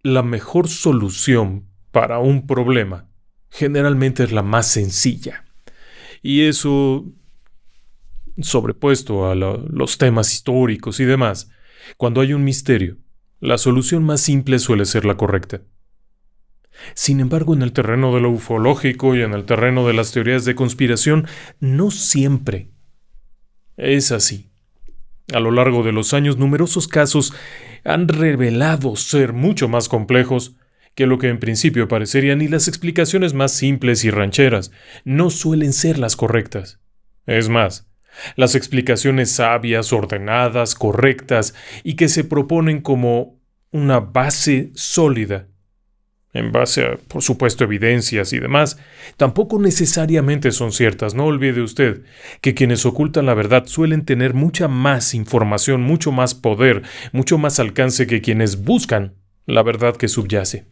La mejor solución para un problema generalmente es la más sencilla. Y eso, sobrepuesto a los temas históricos y demás, cuando hay un misterio, la solución más simple suele ser la correcta. Sin embargo, en el terreno de lo ufológico y en el terreno de las teorías de conspiración, no siempre es así. A lo largo de los años, numerosos casos han revelado ser mucho más complejos que lo que en principio parecerían, y las explicaciones más simples y rancheras no suelen ser las correctas. Es más, las explicaciones sabias, ordenadas, correctas y que se proponen como una base sólida, en base a, por supuesto, evidencias y demás, tampoco necesariamente son ciertas. No olvide usted que quienes ocultan la verdad suelen tener mucha más información, mucho más poder, mucho más alcance que quienes buscan la verdad que subyace.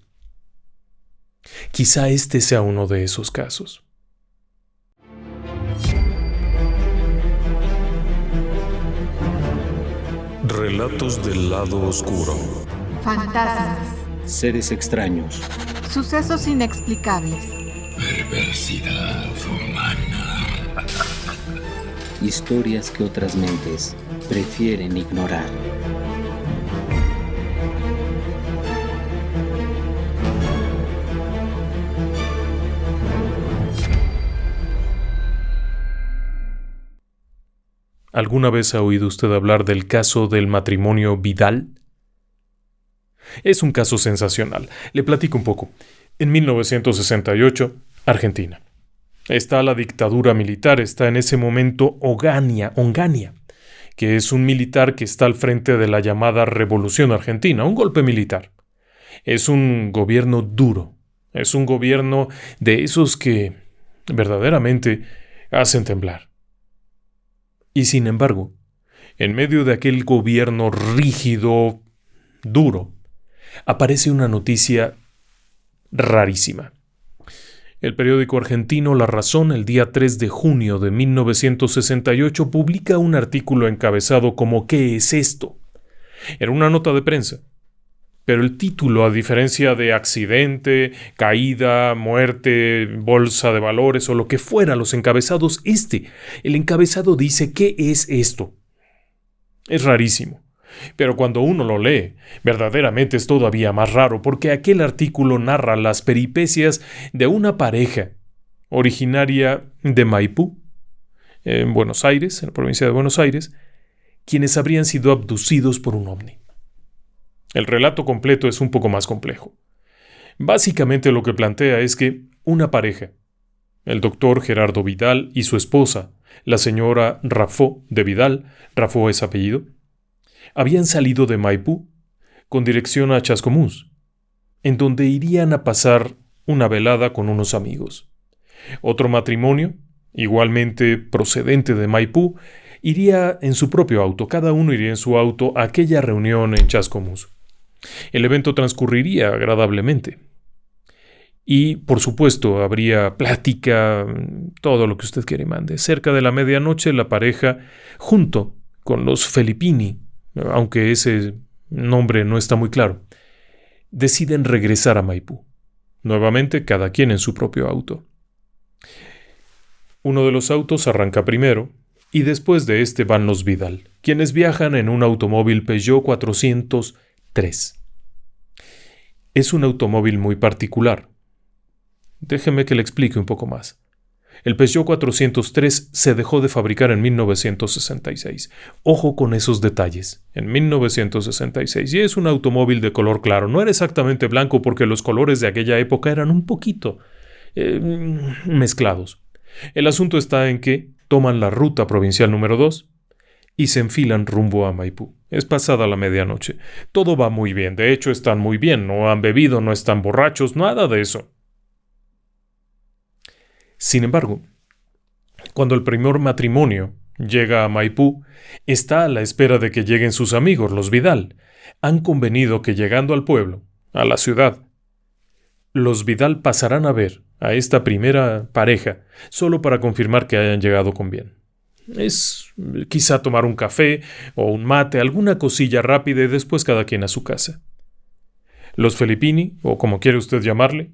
Quizá este sea uno de esos casos. Relatos del lado oscuro. Fantasmas, Seres extraños. sucesos inexplicables, Perversidad humana. Historias que otras mentes prefieren ignorar. ¿Alguna vez ha oído usted hablar del caso del matrimonio Vidal? Es un caso sensacional. Le platico un poco. En 1968, Argentina. Está la dictadura militar, está en ese momento Onganía, que es un militar que está al frente de la llamada Revolución Argentina, un golpe militar. Es un gobierno duro, es un gobierno de esos que verdaderamente hacen temblar. Y sin embargo, en medio de aquel gobierno rígido, duro, aparece una noticia rarísima. El periódico argentino La Razón, el día 3 de junio de 1968, publica un artículo encabezado como ¿Qué es esto? Era una nota de prensa, pero el título, a diferencia de accidente, caída, muerte, bolsa de valores o lo que fuera los encabezados, el encabezado dice ¿qué es esto? Es rarísimo. Pero cuando uno lo lee, verdaderamente es todavía más raro, porque aquel artículo narra las peripecias de una pareja originaria de Maipú, en Buenos Aires, en la provincia de Buenos Aires, quienes habrían sido abducidos por un ovni. El relato completo es un poco más complejo. Básicamente lo que plantea es que una pareja, el doctor Gerardo Vidal y su esposa, la señora Rafó de Vidal, Rafó es apellido, habían salido de Maipú con dirección a Chascomús, en donde irían a pasar una velada con unos amigos. Otro matrimonio, igualmente procedente de Maipú, iría en su propio auto, cada uno iría en su auto a aquella reunión en Chascomús. El evento transcurriría agradablemente. Y, por supuesto, habría plática, todo lo que usted quiere y mande. Cerca de la medianoche, la pareja, junto con los Felippini, aunque ese nombre no está muy claro, deciden regresar a Maipú. Nuevamente, cada quien en su propio auto. Uno de los autos arranca primero, y después de este van los Vidal, quienes viajan en un automóvil Peugeot 403. Es un automóvil muy particular. Déjeme que le explique un poco más. El Peugeot 403 se dejó de fabricar en 1966. Ojo con esos detalles. En 1966. Y es un automóvil de color claro. No era exactamente blanco porque los colores de aquella época eran un poquito mezclados. El asunto está en que toman la ruta provincial número 2 y se enfilan rumbo a Maipú. Es pasada la medianoche. Todo va muy bien. De hecho, están muy bien. No han bebido, no están borrachos, nada de eso. Sin embargo, cuando el primer matrimonio llega a Maipú, está a la espera de que lleguen sus amigos, los Vidal. Han convenido que llegando al pueblo, a la ciudad, los Vidal pasarán a ver a esta primera pareja solo para confirmar que hayan llegado con bien. Es quizá tomar un café o un mate, alguna cosilla rápida y después cada quien a su casa. Los Filippini, o como quiere usted llamarle,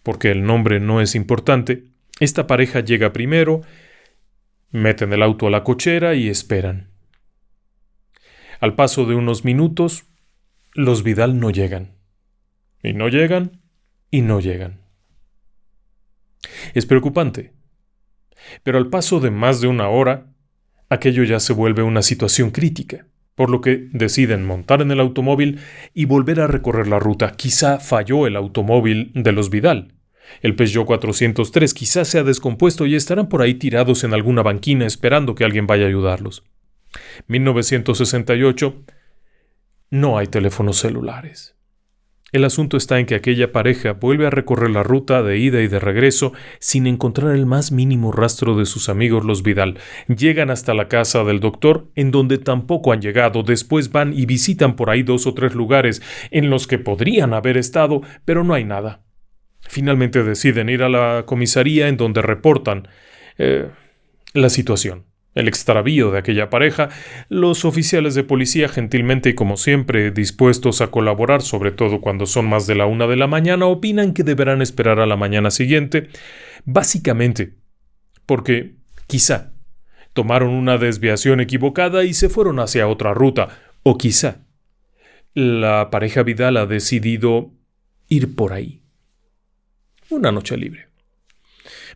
porque el nombre no es importante, esta pareja llega primero, meten el auto a la cochera y esperan. Al paso de unos minutos, los Vidal no llegan. Y no llegan, y no llegan. Es preocupante. Pero al paso de más de una hora, aquello ya se vuelve una situación crítica, por lo que deciden montar en el automóvil y volver a recorrer la ruta. Quizá falló el automóvil de los Vidal. El Peugeot 403 quizá se ha descompuesto y estarán por ahí tirados en alguna banquina esperando que alguien vaya a ayudarlos. 1968, no hay teléfonos celulares. El asunto está en que aquella pareja vuelve a recorrer la ruta de ida y de regreso sin encontrar el más mínimo rastro de sus amigos los Vidal. Llegan hasta la casa del doctor, en donde tampoco han llegado. Después van y visitan por ahí 2 o 3 lugares en los que podrían haber estado, pero no hay nada. Finalmente deciden ir a la comisaría, en donde reportan la situación. El extravío de aquella pareja. Los oficiales de policía, gentilmente y como siempre dispuestos a colaborar, sobre todo cuando son más de la 1 de la mañana, opinan que deberán esperar a la mañana siguiente, básicamente porque quizá tomaron una desviación equivocada y se fueron hacia otra ruta, o quizá la pareja Vidal ha decidido ir por ahí. Una noche libre.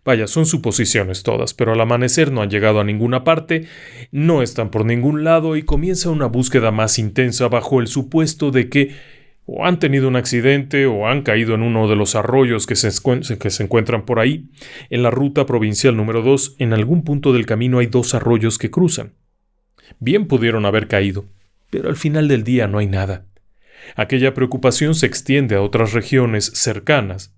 Vaya, son suposiciones todas, pero al amanecer no han llegado a ninguna parte, no están por ningún lado y comienza una búsqueda más intensa bajo el supuesto de que o han tenido un accidente o han caído en uno de los arroyos que se encuentran por ahí. En la ruta provincial número 2, en algún punto del camino hay 2 arroyos que cruzan. Bien pudieron haber caído, pero al final del día no hay nada. Aquella preocupación se extiende a otras regiones cercanas.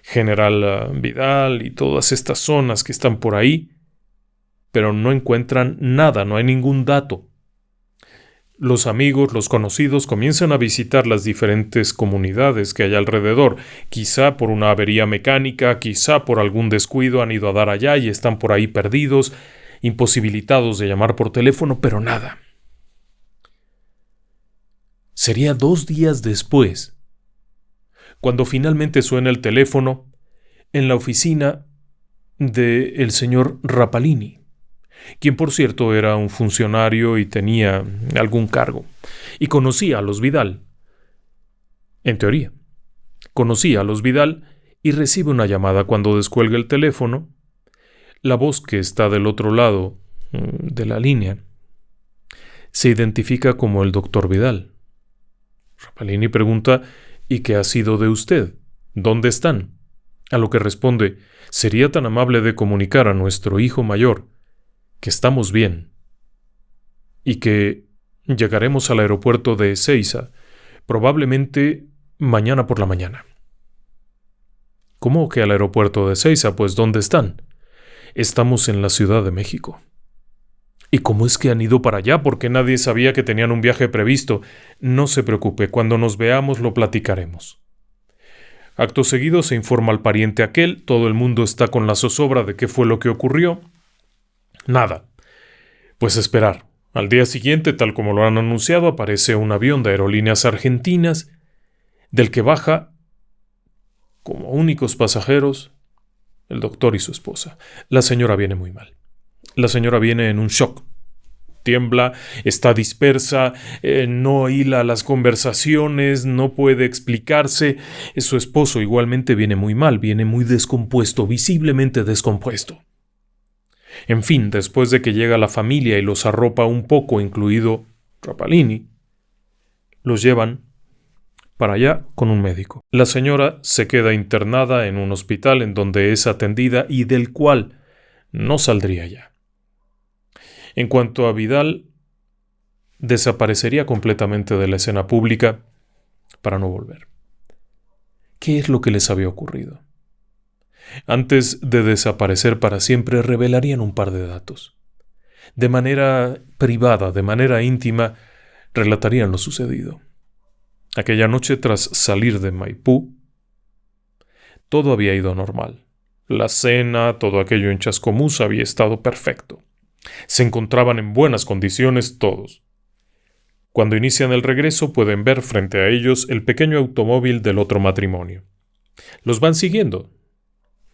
General Vidal y todas estas zonas que están por ahí, pero no encuentran nada, no hay ningún dato. Los amigos, los conocidos comienzan a visitar las diferentes comunidades que hay alrededor, quizá por una avería mecánica, quizá por algún descuido han ido a dar allá y están por ahí perdidos, imposibilitados de llamar por teléfono, pero nada. Sería 2 días después cuando finalmente suena el teléfono en la oficina del señor Rapalini, quien por cierto era un funcionario y tenía algún cargo, y conocía a los Vidal. En teoría, conocía a los Vidal y recibe una llamada. Cuando descuelga el teléfono, la voz que está del otro lado de la línea se identifica como el doctor Vidal. Rapalini pregunta: ¿y qué ha sido de usted? ¿Dónde están? A lo que responde: sería tan amable de comunicar a nuestro hijo mayor que estamos bien y que llegaremos al aeropuerto de Ezeiza probablemente mañana por la mañana. ¿Cómo que al aeropuerto de Ezeiza? Pues ¿dónde están? Estamos en la Ciudad de México. ¿Y cómo es que han ido para allá? Porque nadie sabía que tenían un viaje previsto. No se preocupe, cuando nos veamos lo platicaremos. Acto seguido se informa al pariente aquel, todo el mundo está con la zozobra de qué fue lo que ocurrió. Nada. Pues esperar. Al día siguiente, tal como lo han anunciado, aparece un avión de Aerolíneas Argentinas, del que baja, como únicos pasajeros, el doctor y su esposa. La señora viene muy mal. La señora viene en un shock. Tiembla, está dispersa, no hila las conversaciones, no puede explicarse. Su esposo igualmente viene muy mal, viene muy descompuesto, visiblemente descompuesto. En fin, después de que llega la familia y los arropa un poco, incluido Rapalini, los llevan para allá con un médico. La señora se queda internada en un hospital en donde es atendida y del cual no saldría ya. En cuanto a Vidal, desaparecería completamente de la escena pública para no volver. ¿Qué es lo que les había ocurrido? Antes de desaparecer para siempre, revelarían un par de datos. De manera privada, de manera íntima, relatarían lo sucedido. Aquella noche, tras salir de Maipú, todo había ido normal. La cena, todo aquello en Chascomús había estado perfecto. Se encontraban en buenas condiciones todos. Cuando inician el regreso pueden ver frente a ellos el pequeño automóvil del otro matrimonio. Los van siguiendo.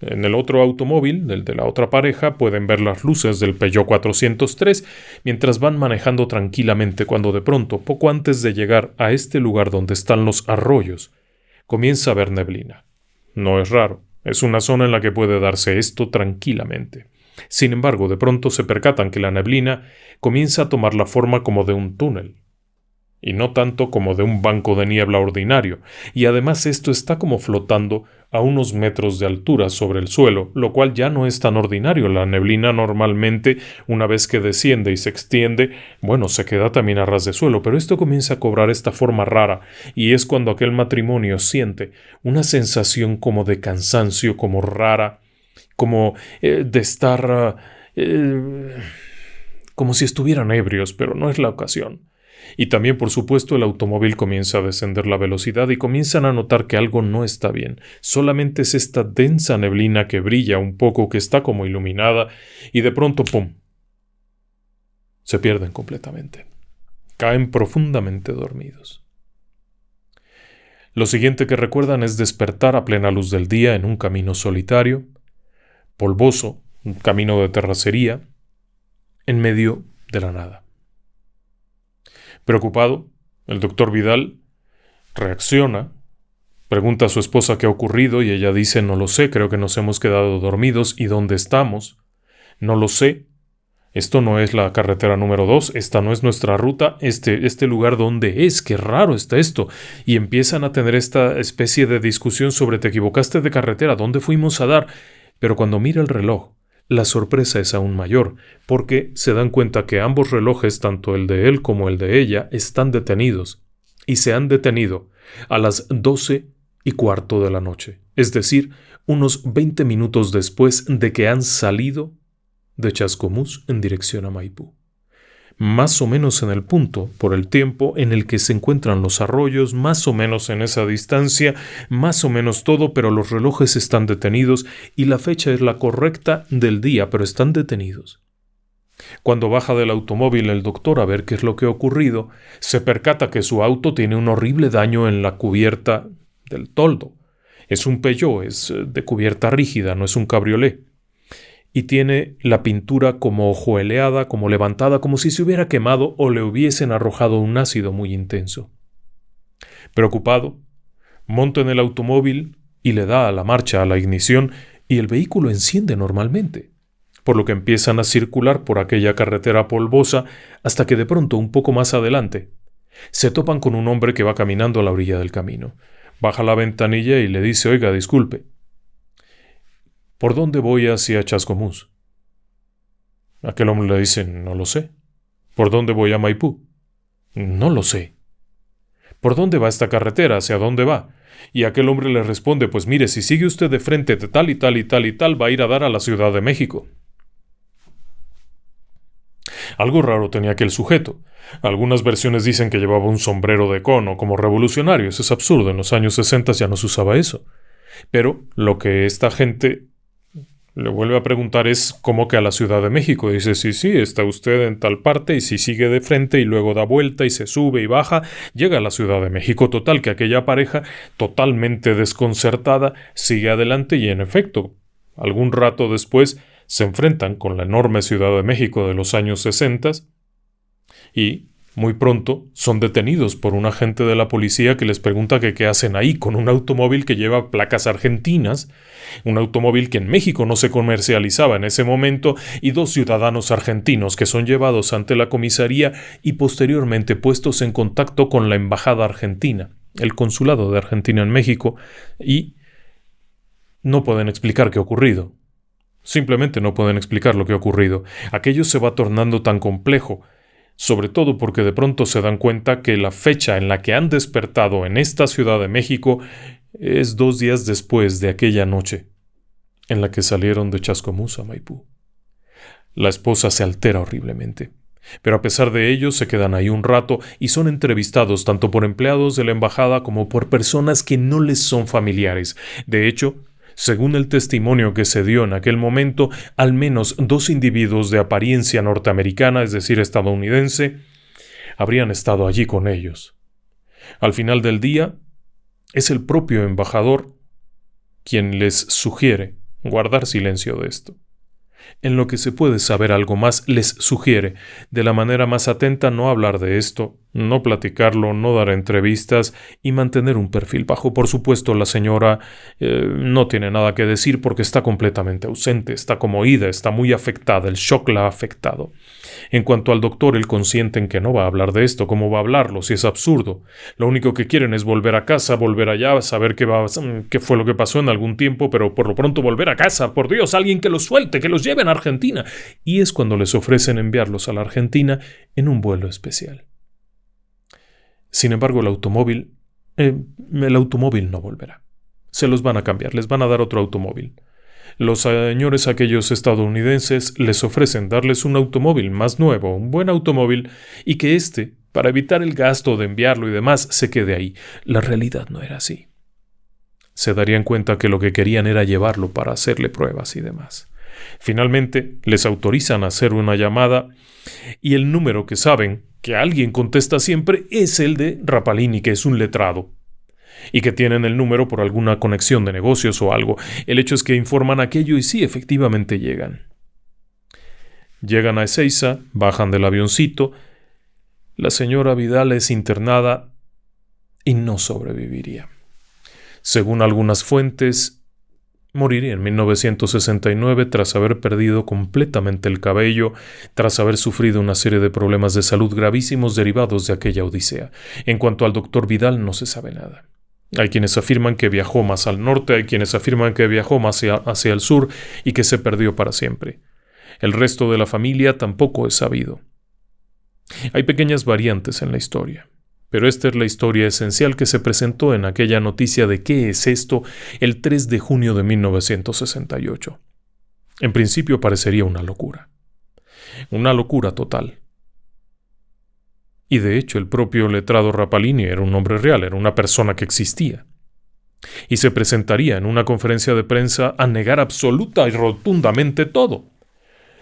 En el otro automóvil, el de la otra pareja, pueden ver las luces del Peugeot 403 mientras van manejando tranquilamente cuando de pronto, poco antes de llegar a este lugar donde están los arroyos, comienza a haber neblina. No es raro, es una zona en la que puede darse esto tranquilamente. Sin embargo, de pronto se percatan que la neblina comienza a tomar la forma como de un túnel, y no tanto como de un banco de niebla ordinario, y además esto está como flotando a unos metros de altura sobre el suelo, lo cual ya no es tan ordinario. La neblina normalmente, una vez que desciende y se extiende, se queda también a ras de suelo, pero esto comienza a cobrar esta forma rara, y es cuando aquel matrimonio siente una sensación como de cansancio, como rara, como de estar como si estuvieran ebrios, pero no es la ocasión. Y también, por supuesto, el automóvil comienza a descender la velocidad y comienzan a notar que algo no está bien. Solamente es esta densa neblina que brilla un poco, que está como iluminada, y de pronto, ¡pum!, se pierden completamente. Caen profundamente dormidos. Lo siguiente que recuerdan es despertar a plena luz del día en un camino solitario, polvoso, un camino de terracería, en medio de la nada. Preocupado, el doctor Vidal reacciona, pregunta a su esposa qué ha ocurrido y ella dice: no lo sé, creo que nos hemos quedado dormidos. ¿Y dónde estamos? No lo sé. Esto no es la carretera número 2, esta no es nuestra ruta, este lugar ¿dónde es? Qué raro está esto. Y empiezan a tener esta especie de discusión sobre te equivocaste de carretera, ¿dónde fuimos a dar? Pero cuando mira el reloj, la sorpresa es aún mayor, porque se dan cuenta que ambos relojes, tanto el de él como el de ella, están detenidos, y se han detenido a las 12:15 de la noche, es decir, unos 20 minutos después de que han salido de Chascomús en dirección a Maipú. Más o menos en el punto, por el tiempo en el que se encuentran los arroyos, más o menos en esa distancia, más o menos todo, pero los relojes están detenidos y la fecha es la correcta del día, pero están detenidos. Cuando baja del automóvil el doctor a ver qué es lo que ha ocurrido, se percata que su auto tiene un horrible daño en la cubierta del toldo. Es un Peugeot, es de cubierta rígida, no es un cabriolé. Y tiene la pintura como ojoeleada, como levantada, como si se hubiera quemado o le hubiesen arrojado un ácido muy intenso. Preocupado, monta en el automóvil y le da a la marcha, a la ignición, y el vehículo enciende normalmente, por lo que empiezan a circular por aquella carretera polvosa hasta que de pronto, un poco más adelante, se topan con un hombre que va caminando a la orilla del camino. Baja la ventanilla y le dice: oiga, disculpe, ¿por dónde voy hacia Chascomús? Aquel hombre le dice: no lo sé. ¿Por dónde voy a Maipú? No lo sé. ¿Por dónde va esta carretera? ¿Hacia dónde va? Y aquel hombre le responde: pues mire, si sigue usted de frente de tal y tal y tal y tal, va a ir a dar a la Ciudad de México. Algo raro tenía aquel sujeto. Algunas versiones dicen que llevaba un sombrero de cono como revolucionario. Eso es absurdo, en los años 60 ya no se usaba eso. Pero lo que esta gente le vuelve a preguntar es: ¿cómo que a la Ciudad de México? Dice: sí, está usted en tal parte, y si sigue de frente y luego da vuelta y se sube y baja, llega a la Ciudad de México. Total, que aquella pareja, totalmente desconcertada, sigue adelante y, en efecto, algún rato después se enfrentan con la enorme Ciudad de México de los años 60 y muy pronto son detenidos por un agente de la policía que les pregunta que qué hacen ahí con un automóvil que lleva placas argentinas, un automóvil que en México no se comercializaba en ese momento, y 2 ciudadanos argentinos que son llevados ante la comisaría y posteriormente puestos en contacto con la embajada argentina, el consulado de Argentina en México, y no pueden explicar qué ha ocurrido. Simplemente no pueden explicar lo que ha ocurrido. Aquello se va tornando tan complejo, sobre todo porque de pronto se dan cuenta que la fecha en la que han despertado en esta Ciudad de México es 2 días después de aquella noche en la que salieron de Chascomús a Maipú. La esposa se altera horriblemente, pero a pesar de ello se quedan ahí un rato y son entrevistados tanto por empleados de la embajada como por personas que no les son familiares. De hecho, según el testimonio que se dio en aquel momento, al menos 2 individuos de apariencia norteamericana, es decir, estadounidense, habrían estado allí con ellos. Al final del día, es el propio embajador quien les sugiere guardar silencio de esto. En lo que se puede saber algo más, les sugiere, de la manera más atenta, no hablar de esto, no platicarlo, no dar entrevistas y mantener un perfil bajo. Por supuesto, la señora no tiene nada que decir porque está completamente ausente, está como ida, está muy afectada, el shock la ha afectado. En cuanto al doctor, él consiente en que no va a hablar de esto. ¿Cómo va a hablarlo si es absurdo? Lo único que quieren es volver a casa, volver allá, saber qué fue lo que pasó en algún tiempo, pero por lo pronto volver a casa. Por Dios, alguien que los suelte, que los lleven a Argentina. Y es cuando les ofrecen enviarlos a la Argentina en un vuelo especial. Sin embargo, el automóvil no volverá. Se los van a cambiar, les van a dar otro automóvil. Los señores aquellos estadounidenses les ofrecen darles un automóvil más nuevo, un buen automóvil, y que para evitar el gasto de enviarlo y demás, se quede ahí. La realidad no era así. Se darían cuenta que lo que querían era llevarlo para hacerle pruebas y demás. Finalmente, les autorizan a hacer una llamada y el número que saben que alguien contesta siempre es el de Rapalini, que es un letrado, y que tienen el número por alguna conexión de negocios o algo. El hecho es que informan aquello y sí, efectivamente llegan. Llegan a Ezeiza, bajan del avioncito. La señora Vidal es internada y no sobreviviría. Según algunas fuentes, moriría en 1969 tras haber perdido completamente el cabello, tras haber sufrido una serie de problemas de salud gravísimos derivados de aquella odisea. En cuanto al doctor Vidal, no se sabe nada. Hay quienes afirman que viajó más al norte, hay quienes afirman que viajó más hacia el sur y que se perdió para siempre. El resto de la familia tampoco es sabido. Hay pequeñas variantes en la historia, pero esta es la historia esencial que se presentó en aquella noticia de ¿qué es esto? El 3 de junio de 1968. En principio parecería una locura total. Y de hecho el propio letrado Rapalini era un hombre real, era una persona que existía. Y se presentaría en una conferencia de prensa a negar absoluta y rotundamente todo.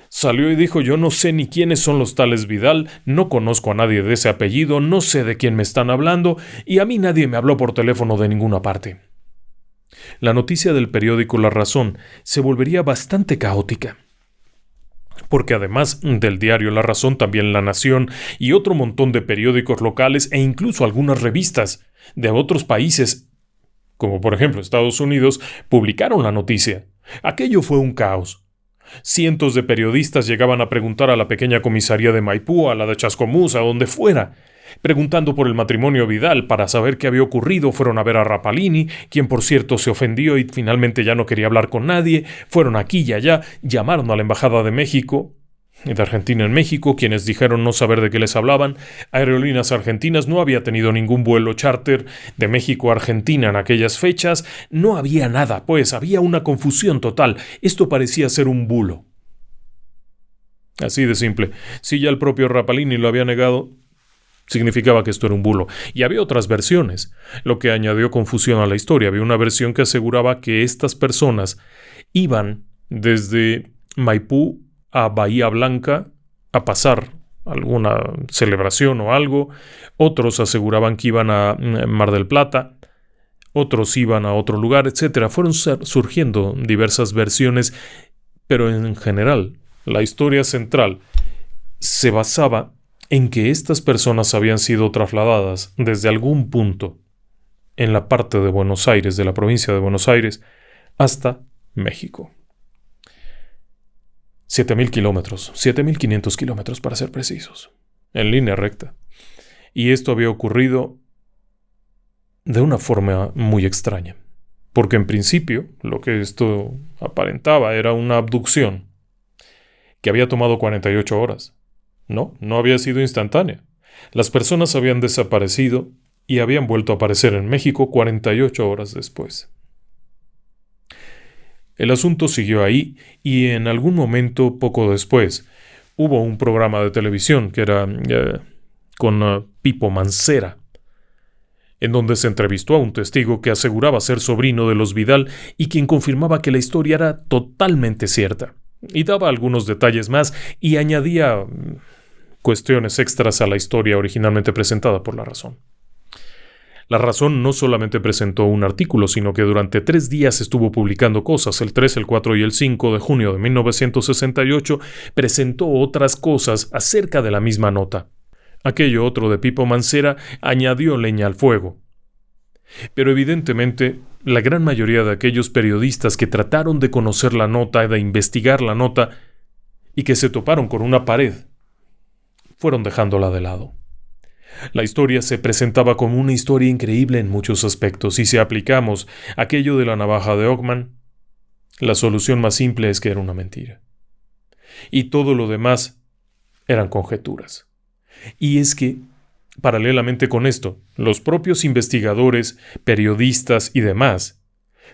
Salió y dijo: yo no sé ni quiénes son los tales Vidal, no conozco a nadie de ese apellido, no sé de quién me están hablando, y a mí nadie me habló por teléfono de ninguna parte. La noticia del periódico La Razón se volvería bastante caótica, porque además del diario La Razón, también La Nación y otro montón de periódicos locales e incluso algunas revistas de otros países, como por ejemplo Estados Unidos, publicaron la noticia. Aquello fue un caos. Cientos de periodistas llegaban a preguntar a la pequeña comisaría de Maipú, a la de Chascomús, a donde fuera, preguntando por el matrimonio Vidal para saber qué había ocurrido. Fueron a ver a Rapalini, quien por cierto se ofendió y finalmente ya no quería hablar con nadie. Fueron aquí y allá, llamaron a la embajada de México, de Argentina en México, quienes dijeron no saber de qué les hablaban. Aerolíneas Argentinas no había tenido ningún vuelo charter de México a Argentina en aquellas fechas. No había nada, pues había una confusión total. Esto parecía ser un bulo. Así de simple. Si ya el propio Rapalini lo había negado, significaba que esto era un bulo. Y había otras versiones, lo que añadió confusión a la historia. Había una versión que aseguraba que estas personas iban desde Maipú a Bahía Blanca a pasar alguna celebración o algo. Otros aseguraban que iban a Mar del Plata, otros iban a otro lugar, etc. Fueron surgiendo diversas versiones, pero en general la historia central se basaba en que estas personas habían sido trasladadas desde algún punto en la parte de Buenos Aires, de la provincia de Buenos Aires, hasta México. 7.000 kilómetros, 7.500 kilómetros para ser precisos, en línea recta. Y esto había ocurrido de una forma muy extraña, porque en principio lo que esto aparentaba era una abducción que había tomado 48 horas. No había sido instantánea. Las personas habían desaparecido y habían vuelto a aparecer en México 48 horas después. El asunto siguió ahí y en algún momento, poco después, hubo un programa de televisión que era con Pipo Mancera, en donde se entrevistó a un testigo que aseguraba ser sobrino de los Vidal y quien confirmaba que la historia era totalmente cierta, y daba algunos detalles más y añadía cuestiones extras a la historia originalmente presentada por La Razón. La Razón no solamente presentó un artículo, sino que durante 3 días estuvo publicando cosas. El 3, el 4 y el 5 de junio de 1968 presentó otras cosas acerca de la misma nota. Aquello otro de Pipo Mancera añadió leña al fuego. Pero evidentemente, la gran mayoría de aquellos periodistas que trataron de conocer la nota, de investigar la nota, y que se toparon con una pared, fueron dejándola de lado. La historia se presentaba como una historia increíble en muchos aspectos, y si aplicamos aquello de la navaja de Ockman, la solución más simple es que era una mentira. Y todo lo demás eran conjeturas. Y es que, paralelamente con esto, los propios investigadores, periodistas y demás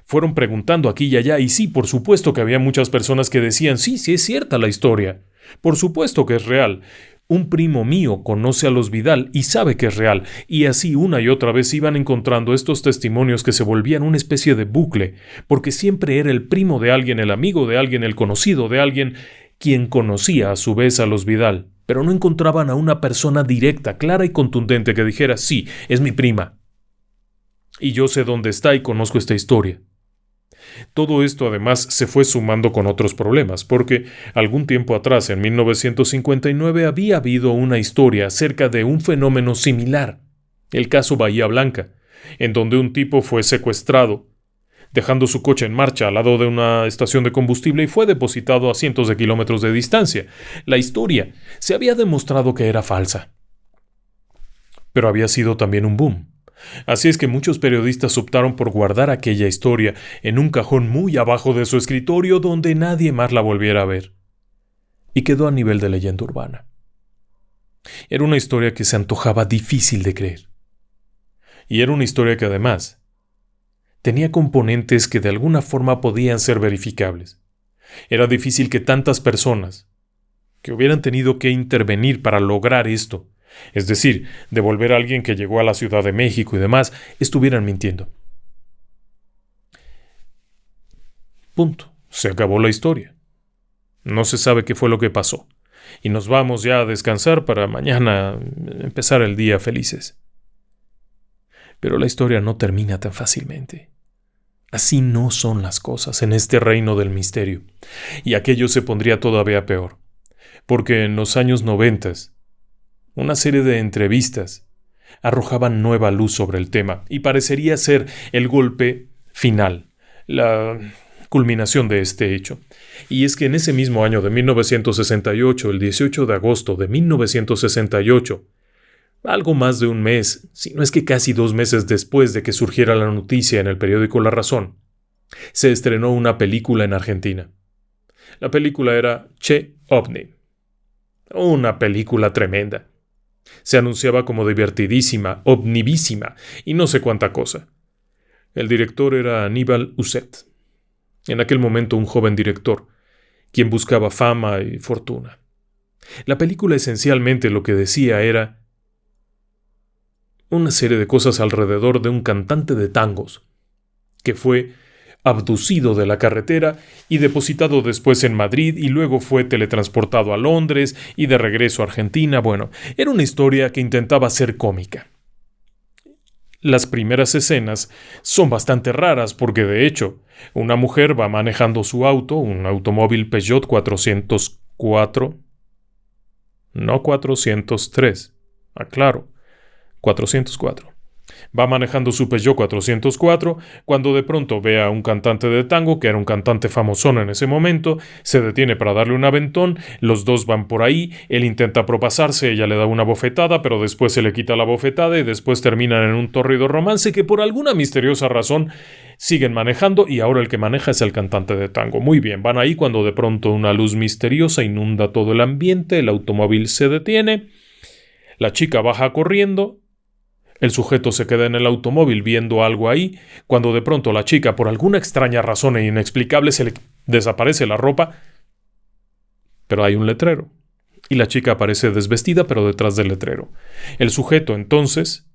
fueron preguntando aquí y allá, y sí, por supuesto que había muchas personas que decían, sí, es cierta la historia, por supuesto que es real. Un primo mío conoce a los Vidal y sabe que es real, y así una y otra vez iban encontrando estos testimonios que se volvían una especie de bucle, porque siempre era el primo de alguien, el amigo de alguien, el conocido de alguien, quien conocía a su vez a los Vidal, pero no encontraban a una persona directa, clara y contundente que dijera, sí, es mi prima. Y yo sé dónde está y conozco esta historia. Todo esto además se fue sumando con otros problemas, porque algún tiempo atrás, en 1959, había habido una historia acerca de un fenómeno similar, el caso Bahía Blanca, en donde un tipo fue secuestrado, dejando su coche en marcha al lado de una estación de combustible y fue depositado a cientos de kilómetros de distancia. La historia se había demostrado que era falsa, pero había sido también un boom. Así es que muchos periodistas optaron por guardar aquella historia en un cajón muy abajo de su escritorio donde nadie más la volviera a ver. Y quedó a nivel de leyenda urbana. Era una historia que se antojaba difícil de creer. Y era una historia que además tenía componentes que de alguna forma podían ser verificables. Era difícil que tantas personas que hubieran tenido que intervenir para lograr esto, es decir, devolver a alguien que llegó a la Ciudad de México y demás, estuvieran mintiendo. Punto. Se acabó la historia. No se sabe qué fue lo que pasó. Y nos vamos ya a descansar para mañana empezar el día felices. Pero la historia no termina tan fácilmente. Así no son las cosas en este reino del misterio. Y aquello se pondría todavía peor. Porque en los años 90, una serie de entrevistas arrojaban nueva luz sobre el tema y parecería ser el golpe final, la culminación de este hecho. Y es que en ese mismo año de 1968, el 18 de agosto de 1968, algo más de un mes, si no es que casi 2 meses después de que surgiera la noticia en el periódico La Razón, se estrenó una película en Argentina. La película era Che OVNI. Una película tremenda. Se anunciaba como divertidísima, ovnivísima y no sé cuánta cosa. El director era Aníbal Uset. En aquel momento un joven director, quien buscaba fama y fortuna. La película esencialmente lo que decía era una serie de cosas alrededor de un cantante de tangos, que fue abducido de la carretera y depositado después en Madrid y luego fue teletransportado a Londres y de regreso a Argentina. Bueno, era una historia que intentaba ser cómica. Las primeras escenas son bastante raras porque de hecho una mujer va manejando su auto, un automóvil Peugeot 404, no 403, aclaro, 404. Va manejando su Peugeot 404 cuando de pronto ve a un cantante de tango, que era un cantante famosón en ese momento, se detiene para darle un aventón, los dos van por ahí, él intenta propasarse, ella le da una bofetada, pero después se le quita la bofetada y después terminan en un tórrido romance que por alguna misteriosa razón siguen manejando y ahora el que maneja es el cantante de tango. Muy bien, van ahí cuando de pronto una luz misteriosa inunda todo el ambiente, el automóvil se detiene, la chica baja corriendo. El sujeto se queda en el automóvil viendo algo ahí, cuando de pronto la chica, por alguna extraña razón e inexplicable, se le desaparece la ropa, pero hay un letrero, y la chica aparece desvestida pero detrás del letrero. El sujeto, entonces,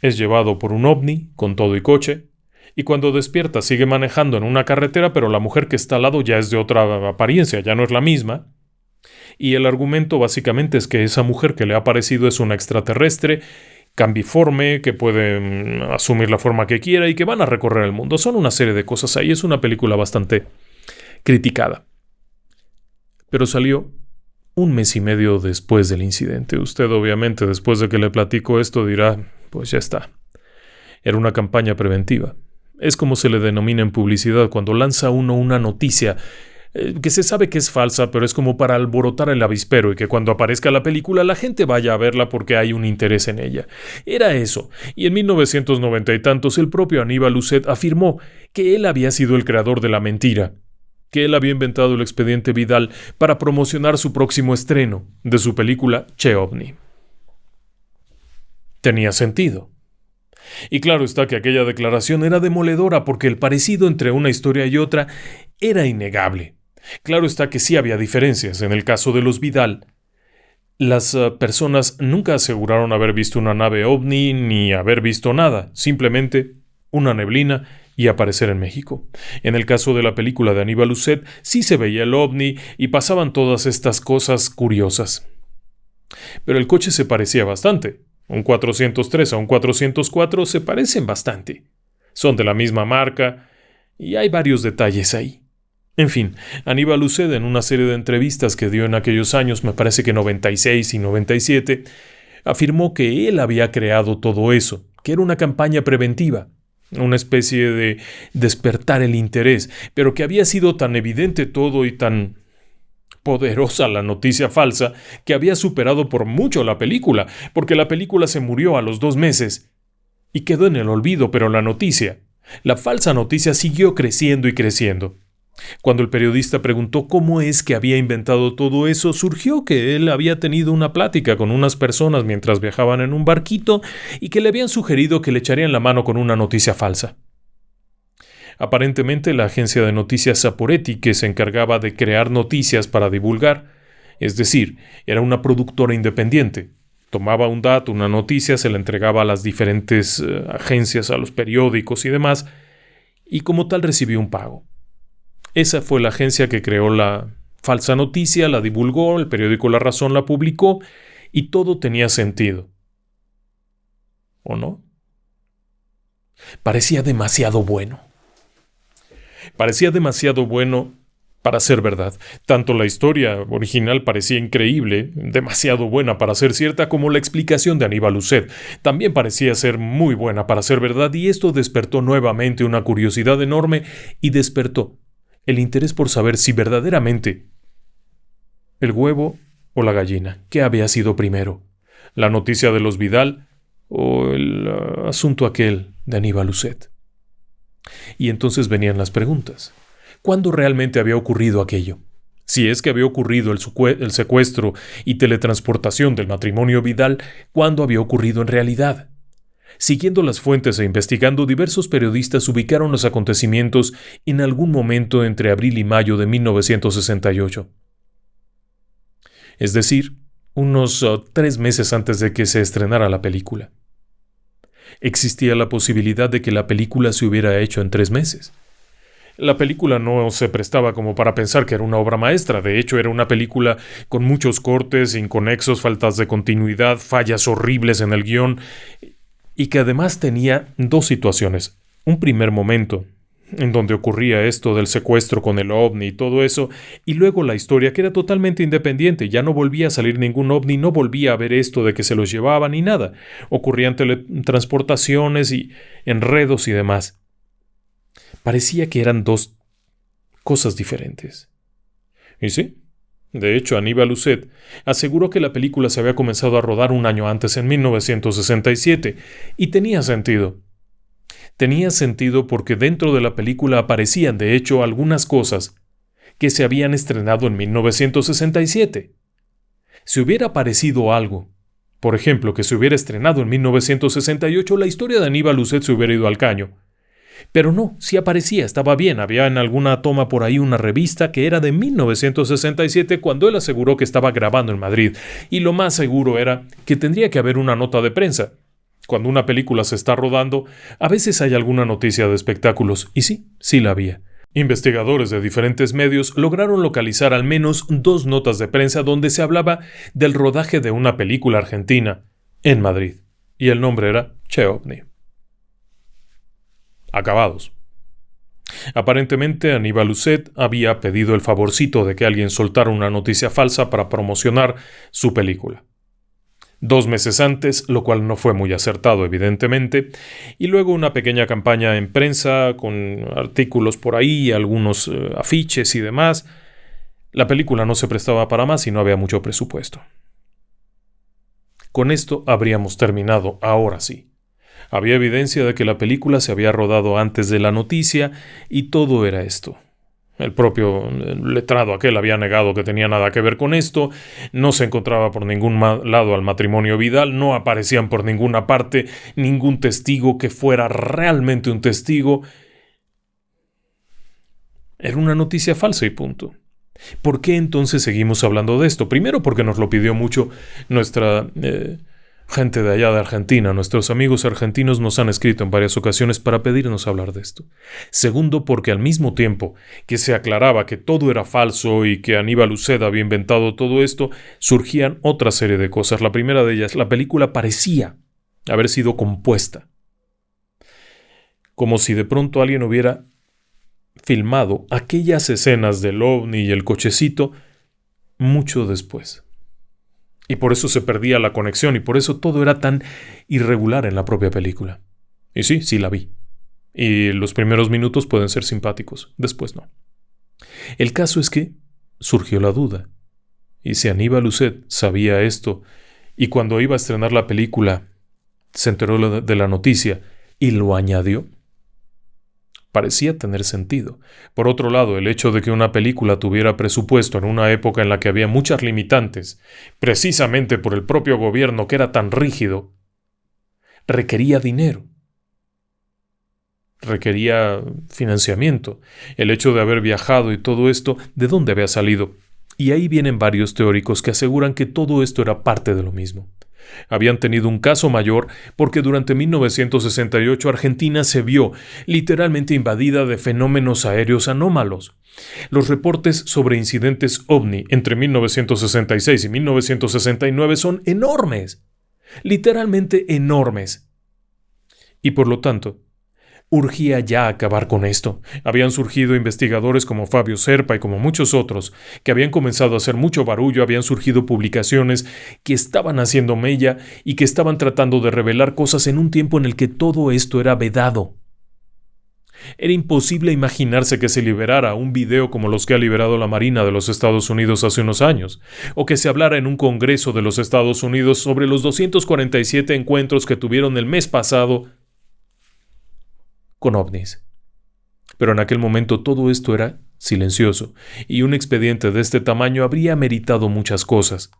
es llevado por un ovni, con todo y coche, y cuando despierta sigue manejando en una carretera, pero la mujer que está al lado ya es de otra apariencia, ya no es la misma, Y el argumento básicamente es que esa mujer que le ha aparecido es una extraterrestre, cambiforme, que puede asumir la forma que quiera y que van a recorrer el mundo. Son una serie de cosas ahí. Es una película bastante criticada. Pero salió un mes y medio después del incidente. Usted obviamente después de que le platico esto dirá, pues ya está. Era una campaña preventiva. Es como se le denomina en publicidad cuando lanza uno una noticia que se sabe que es falsa, pero es como para alborotar el avispero y que cuando aparezca la película la gente vaya a verla porque hay un interés en ella. Era eso, y en 1990 y tantos el propio Aníbal Lucet afirmó que él había sido el creador de la mentira, que él había inventado el expediente Vidal para promocionar su próximo estreno de su película Che OVNI. Tenía sentido. Y claro está que aquella declaración era demoledora porque el parecido entre una historia y otra era innegable. Claro está que sí había diferencias. En el caso de los Vidal, las personas nunca aseguraron haber visto una nave ovni ni haber visto nada, simplemente una neblina y aparecer en México. En el caso de la película de Aníbal Lucet, sí se veía el ovni y pasaban todas estas cosas curiosas. Pero el coche se parecía bastante. Un 403 a un 404 se parecen bastante. Son de la misma marca y hay varios detalles ahí. En fin, Aníbal Lucet en una serie de entrevistas que dio en aquellos años, me parece que 96 y 97, afirmó que él había creado todo eso, que era una campaña preventiva, una especie de despertar el interés, pero que había sido tan evidente todo y tan poderosa la noticia falsa que había superado por mucho la película, porque la película se murió a los 2 meses y quedó en el olvido, pero la falsa noticia siguió creciendo y creciendo. Cuando el periodista preguntó cómo es que había inventado todo eso, surgió que él había tenido una plática con unas personas mientras viajaban en un barquito y que le habían sugerido que le echarían la mano con una noticia falsa. Aparentemente la agencia de noticias Saporetti, que se encargaba de crear noticias para divulgar, es decir, era una productora independiente. Tomaba un dato, una noticia, se la entregaba a las diferentes agencias, a los periódicos y demás, y como tal recibió un pago. Esa fue la agencia que creó la falsa noticia, la divulgó, el periódico La Razón la publicó y todo tenía sentido. ¿O no? Parecía demasiado bueno. Parecía demasiado bueno para ser verdad. Tanto la historia original parecía increíble, demasiado buena para ser cierta, como la explicación de Aníbal Lucet también parecía ser muy buena para ser verdad, y esto despertó nuevamente una curiosidad enorme y despertó el interés por saber si verdaderamente el huevo o la gallina, ¿qué había sido primero? ¿La noticia de los Vidal o el asunto aquel de Aníbal Lucet? Y entonces venían las preguntas. ¿Cuándo realmente había ocurrido aquello? Si es que había ocurrido el secuestro y teletransportación del matrimonio Vidal, ¿cuándo había ocurrido en realidad? Siguiendo las fuentes e investigando, diversos periodistas ubicaron los acontecimientos en algún momento entre abril y mayo de 1968. Es decir, unos 3 meses antes de que se estrenara la película. Existía la posibilidad de que la película se hubiera hecho en 3 meses. La película no se prestaba como para pensar que era una obra maestra. De hecho, era una película con muchos cortes, inconexos, faltas de continuidad, fallas horribles en el guión, y que además tenía 2 situaciones. Un primer momento, en donde ocurría esto del secuestro con el ovni y todo eso, y luego la historia que era totalmente independiente, ya no volvía a salir ningún ovni, no volvía a ver esto de que se los llevaban ni nada. Ocurrían teletransportaciones y enredos y demás. Parecía que eran 2 cosas diferentes. Y sí, de hecho Aníbal Lucet aseguró que la película se había comenzado a rodar un año antes, en 1967, y tenía sentido. Tenía sentido porque dentro de la película aparecían de hecho algunas cosas que se habían estrenado en 1967. Si hubiera aparecido algo, por ejemplo, que se hubiera estrenado en 1968, la historia de Aníbal Lucet se hubiera ido al caño. Pero no, sí aparecía, estaba bien, había en alguna toma por ahí una revista que era de 1967 cuando él aseguró que estaba grabando en Madrid, y lo más seguro era que tendría que haber una nota de prensa. Cuando una película se está rodando, a veces hay alguna noticia de espectáculos, y sí la había. Investigadores de diferentes medios lograron localizar al menos 2 notas de prensa donde se hablaba del rodaje de una película argentina en Madrid, y el nombre era Che OVNI. Acabados. Aparentemente Aníbal Ucet había pedido el favorcito de que alguien soltara una noticia falsa para promocionar su película. 2 meses antes, lo cual no fue muy acertado evidentemente, y luego una pequeña campaña en prensa con artículos por ahí, algunos afiches y demás. La película no se prestaba para más y no había mucho presupuesto. Con esto habríamos terminado, ahora sí. Había evidencia de que la película se había rodado antes de la noticia y todo era esto. El propio letrado aquel había negado que tenía nada que ver con esto, no se encontraba por ningún lado al matrimonio Vidal, no aparecían por ninguna parte ningún testigo que fuera realmente un testigo. Era una noticia falsa y punto. ¿Por qué entonces seguimos hablando de esto? Primero porque nos lo pidió mucho nuestra gente de allá de Argentina. Nuestros amigos argentinos nos han escrito en varias ocasiones para pedirnos hablar de esto. Segundo, porque al mismo tiempo que se aclaraba que todo era falso y que Aníbal Ucet había inventado todo esto, surgían otra serie de cosas. La primera de ellas, la película parecía haber sido compuesta. Como si de pronto alguien hubiera filmado aquellas escenas del ovni y el cochecito mucho después. Y por eso se perdía la conexión y por eso todo era tan irregular en la propia película. Y sí la vi. Y los primeros minutos pueden ser simpáticos, después no. El caso es que surgió la duda. Y si Aníbal Ucet sabía esto y cuando iba a estrenar la película se enteró de la noticia y lo añadió, parecía tener sentido. Por otro lado, el hecho de que una película tuviera presupuesto en una época en la que había muchas limitantes, precisamente por el propio gobierno que era tan rígido, requería dinero. Requería financiamiento. El hecho de haber viajado y todo esto, ¿de dónde había salido? Y ahí vienen varios teóricos que aseguran que todo esto era parte de lo mismo. Habían tenido un caso mayor porque durante 1968 Argentina se vio literalmente invadida de fenómenos aéreos anómalos. Los reportes sobre incidentes OVNI entre 1966 y 1969 son enormes, literalmente enormes. Y por lo tanto, urgía ya acabar con esto. Habían surgido investigadores como Fabio Serpa y como muchos otros, que habían comenzado a hacer mucho barullo, habían surgido publicaciones que estaban haciendo mella y que estaban tratando de revelar cosas en un tiempo en el que todo esto era vedado. Era imposible imaginarse que se liberara un video como los que ha liberado la Marina de los Estados Unidos hace unos años, o que se hablara en un Congreso de los Estados Unidos sobre los 247 encuentros que tuvieron el mes pasado con ovnis. Pero en aquel momento todo esto era silencioso, y un expediente de este tamaño habría meritado muchas cosas,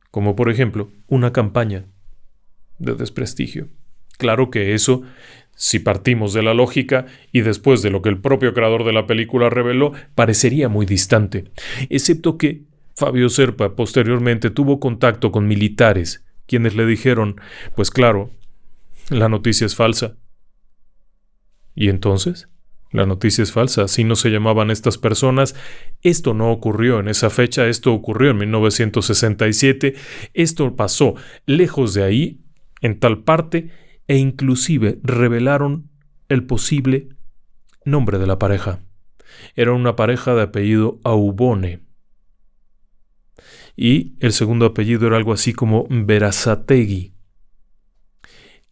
como por ejemplo una campaña de desprestigio. Claro que eso, si partimos de la lógica y después de lo que el propio creador de la película reveló, parecería muy distante, excepto que Fabio Serpa posteriormente tuvo contacto con militares, quienes le dijeron, pues claro, la noticia es falsa. ¿Y entonces? La noticia es falsa, así no se llamaban estas personas. Esto no ocurrió en esa fecha, esto ocurrió en 1967, esto pasó lejos de ahí, en tal parte, e inclusive revelaron el posible nombre de la pareja. Era una pareja de apellido Aubone. Y el segundo apellido era algo así como Berazategui,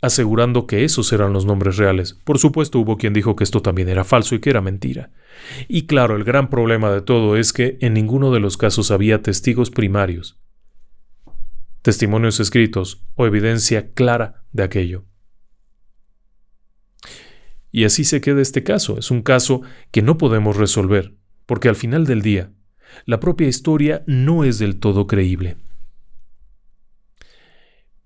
asegurando que esos eran los nombres reales. Por supuesto, hubo quien dijo que esto también era falso y que era mentira. Y claro, el gran problema de todo es que en ninguno de los casos había testigos primarios, testimonios escritos o evidencia clara de aquello. Y así se queda este caso. Es un caso que no podemos resolver, porque al final del día, la propia historia no es del todo creíble.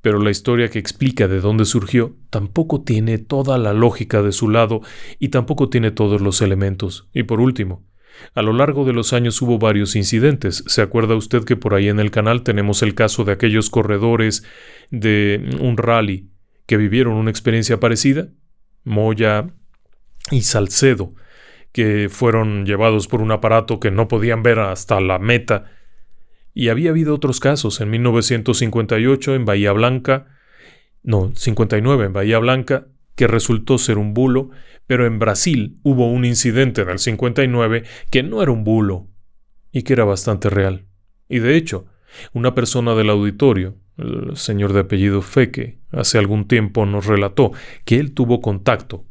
Pero la historia que explica de dónde surgió tampoco tiene toda la lógica de su lado y tampoco tiene todos los elementos. Y por último, a lo largo de los años hubo varios incidentes. ¿Se acuerda usted que por ahí en el canal tenemos el caso de aquellos corredores de un rally que vivieron una experiencia parecida? Moya y Salcedo, que fueron llevados por un aparato que no podían ver hasta la meta. Y había habido otros casos en 1958 en Bahía Blanca, 59 en Bahía Blanca, que resultó ser un bulo, pero en Brasil hubo un incidente en el 59 que no era un bulo y que era bastante real. Y de hecho, una persona del auditorio, el señor de apellido Feque, hace algún tiempo nos relató que él tuvo contacto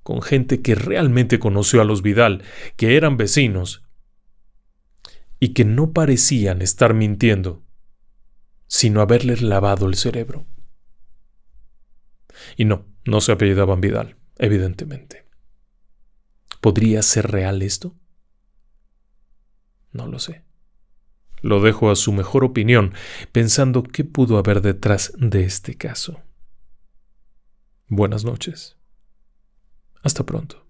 con gente que realmente conoció a los Vidal, que eran vecinos y que no parecían estar mintiendo, sino haberles lavado el cerebro. Y no se apellidaban Vidal, evidentemente. ¿Podría ser real esto? No lo sé. Lo dejo a su mejor opinión, pensando qué pudo haber detrás de este caso. Buenas noches. Hasta pronto.